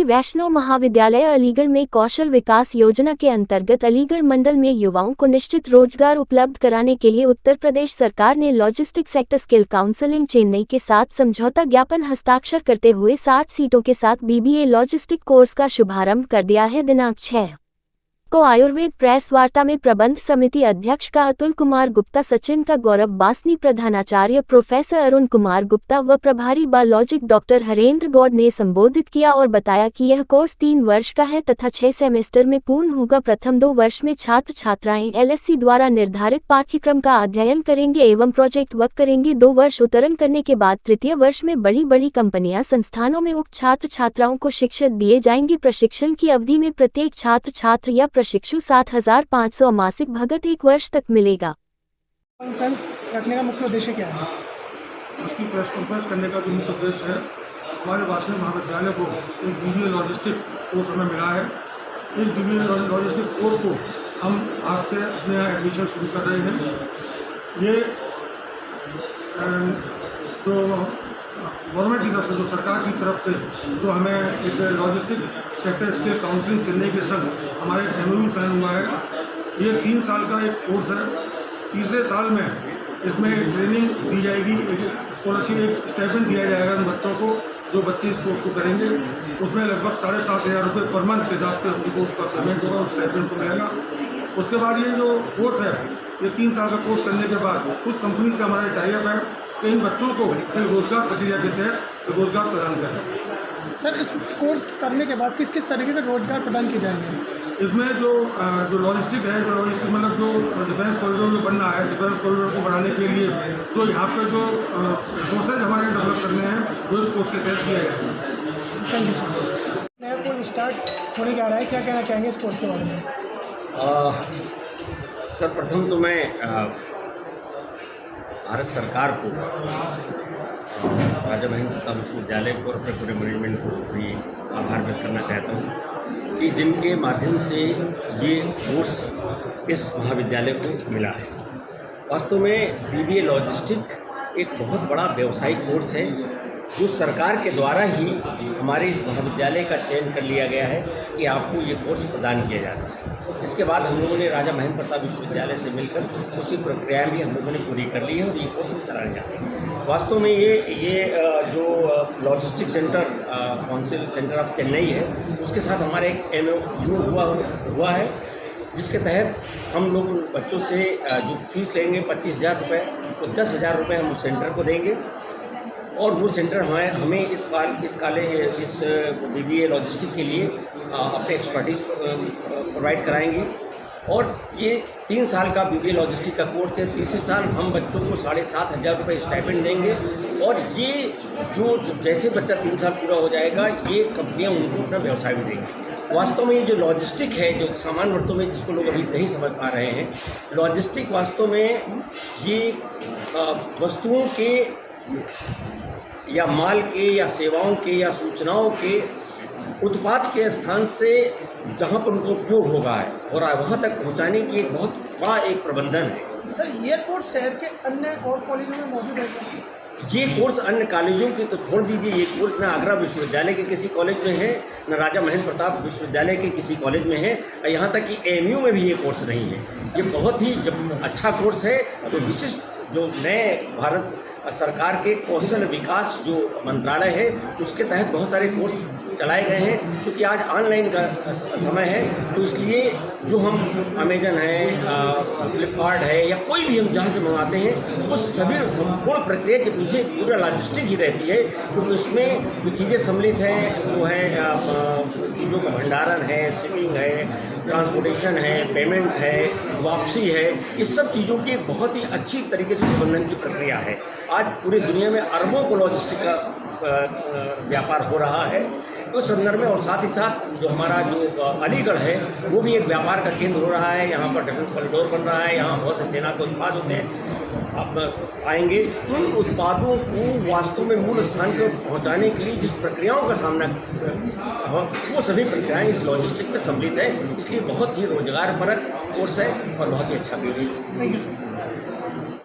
श्री वैष्णव महाविद्यालय अलीगढ़ में कौशल विकास योजना के अंतर्गत अलीगढ़ मंडल में युवाओं को निश्चित रोजगार उपलब्ध कराने के लिए उत्तर प्रदेश सरकार ने लॉजिस्टिक सेक्टर स्किल काउंसिल इन चेन्नई के साथ समझौता ज्ञापन हस्ताक्षर करते हुए 60 सीटों के साथ बीबीए लॉजिस्टिक कोर्स का शुभारंभ कर दिया है। दिनांक 6 को आयुर्वेद प्रेस वार्ता में प्रबंध समिति अध्यक्ष का अतुल कुमार गुप्ता, सचिन का गौरव बासनी, प्रधानाचार्य प्रोफेसर अरुण कुमार गुप्ता व प्रभारी बायोलॉजिक डॉक्टर हरेंद्र गौड़ ने संबोधित किया और बताया कि यह कोर्स 3 वर्ष का है तथा 6 सेमेस्टर में पूर्ण होगा। प्रथम 2 वर्ष में छात्र छात्राएं एलएससी द्वारा निर्धारित पाठ्यक्रम का अध्ययन करेंगे एवं प्रोजेक्ट वर्क करेंगे। 2 वर्ष उत्तीर्ण करने के बाद तृतीय वर्ष में बड़ी बड़ी कंपनियां संस्थानों में उक्त छात्र छात्राओं को शिक्षा दिए जाएंगे। प्रशिक्षण की अवधि में प्रत्येक छात्र छात्र या प्रशिक्षु 7,500 मासिक भगत 1 वर्ष तक मिलेगा। रखने का मुख्य उद्देश्य क्या है? इसकी प्रेस कॉन्फ्रेंस करने का जो मुख्य उद्देश्य है, हमारे वैष्णव महाविद्यालय को एक बीबीए लॉजिस्टिक कोर्स हमें मिला है। इस बीबीए लॉजिस्टिक कोर्स को हम आज से अपने यहाँ एडमिशन शुरू कर रहे हैं। ये जो गवर्नमेंट की तरफ से, जो सरकार की तरफ से जो हमें एक logistic sector skill counselling Chennai के संग हमारे एक MOU साइन हुआ है। ये 3 साल का एक कोर्स है। तीसरे साल में इसमें ट्रेनिंग दी जाएगी, एक स्कॉलरशिप, एक स्टाइपेंड दिया जाएगा उन बच्चों को जो बच्चे इस कोर्स को करेंगे। उसमें लगभग 7,500 रुपये पर मंथ के हिसाब से उनको उसका पेमेंट होगा, उस स्टाइपेंड को मिलेगा। उसके बाद ये जो कोर्स है, ये 3 साल का कोर्स करने के बाद कुछ कंपनी से हमारा टाइप है कि इन बच्चों को एक रोजगार प्रक्रिया के तहत रोजगार प्रदान करें। सर, इस कोर्स करने के बाद किस किस तरीके से रोजगार प्रदान किए जाएंगे? इसमें जो लॉजिस्टिक है, जो लॉजिस्टिक मतलब जो डिफेंस कॉरिडोर जो बनना है, डिफेंस कॉरिडोर को बनाने के लिए जो यहाँ पे जो रिसोर्सेज हमारे डेवलप करने हैं, वो इस कोर्स के तहत किया जाएगा। Thank you sir. नया कोर्स स्टार्ट होने जा रहा है, क्या कहना चाहेंगे इस कोर्स के बारे में? सर, प्रथम तो मैं भारत सरकार को, राजा महेंद्र प्रताप विश्वविद्यालय को और अपने पूरे मैनेजमेंट को भी आभार व्यक्त करना चाहता हूँ कि जिनके माध्यम से ये कोर्स इस महाविद्यालय को मिला है। वास्तव में बीबीए लॉजिस्टिक एक बहुत बड़ा व्यावसायिक कोर्स है जो सरकार के द्वारा ही हमारे इस महाविद्यालय का चयन कर लिया गया है कि आपको ये कोर्स प्रदान किया जाता है। इसके बाद हम लोगों ने राजा महेंद्र प्रताप विश्वविद्यालय से मिलकर उसी प्रक्रिया भी हम लोगों ने पूरी कर ली है और ये कोर्स हम चलाने जाते हैं। वास्तव में ये जो logistic centre council centre of Chennai है, उसके साथ हमारा एक MOU हुआ है, जिसके तहत हम लोग बच्चों से जो फीस लेंगे 25,000 रुपये, तो 10,000 रुपये हम उस सेंटर को देंगे और वो सेंटर हमें इस बीबीए लॉजिस्टिक के लिए अपने एक्सपर्टीज़ प्रोवाइड कराएंगे। और ये 3 साल का बीबीए लॉजिस्टिक का कोर्स है। तीसरे साल हम बच्चों को 7,500 रुपये स्टाइपेंड देंगे और ये जो जैसे बच्चा 3 साल पूरा हो जाएगा, ये कंपनियां उनको अपना व्यवसाय भी देंगी। वास्तव में ये जो लॉजिस्टिक है, जो सामान्य अर्थों में जिसको लोग अभी नहीं समझ पा रहे हैं, लॉजिस्टिक वास्तव में ये वस्तुओं के या माल के या सेवाओं के या सूचनाओं के उत्पाद के स्थान से जहाँ पर उनका उपयोग हो रहा है वहाँ तक पहुँचाने की एक बहुत बड़ा एक प्रबंधन है। सर, ये कोर्स शहर के अन्य और कॉलेजों में मौजूद है? ये कोर्स अन्य कॉलेजों के तो छोड़ दीजिए, ये कोर्स न आगरा विश्वविद्यालय के किसी कॉलेज में है, न राजा महेंद्र प्रताप विश्वविद्यालय के किसी कॉलेज में है, यहाँ तक कि MU में भी ये कोर्स नहीं है। ये बहुत ही अच्छा कोर्स है जो विशिष्ट, जो नए भारत सरकार के कौशल विकास जो मंत्रालय है उसके तहत बहुत सारे कोर्स चलाए गए हैं। क्योंकि आज ऑनलाइन का समय है, तो इसलिए जो हम अमेजन है, फ्लिपकार्ट है या कोई भी हम जहाँ से मंगाते हैं, उस सभी संपूर्ण प्रक्रिया के पीछे पूरा लॉजिस्टिक ही रहती है। क्योंकि उसमें जो चीज़ें सम्मिलित हैं वो है चीज़ों का भंडारण है, शिपिंग है, ट्रांसपोर्टेशन है, पेमेंट है, वापसी है। इस सब चीज़ों की एक बहुत ही अच्छी तरीके से प्रबंधन की प्रक्रिया है। आज पूरी दुनिया में अरबों को लॉजिस्टिक का व्यापार हो रहा है। उस संदर्भ में और साथ ही साथ जो हमारा जो अलीगढ़ है वो भी एक व्यापार का केंद्र हो रहा है। यहाँ पर डिफेंस कॉरिडोर बन रहा है, यहाँ बहुत से सेना के उत्पाद होते हैं। आप आएंगे, उन उत्पादों को वास्तव में मूल स्थान पर पहुँचाने के लिए जिस प्रक्रियाओं का सामना वो सभी प्रक्रियाएँ इस लॉजिस्टिक में सम्मिलित है। इसलिए बहुत ही रोजगार परक कोर्स है और बहुत ही अच्छा कोर्स है।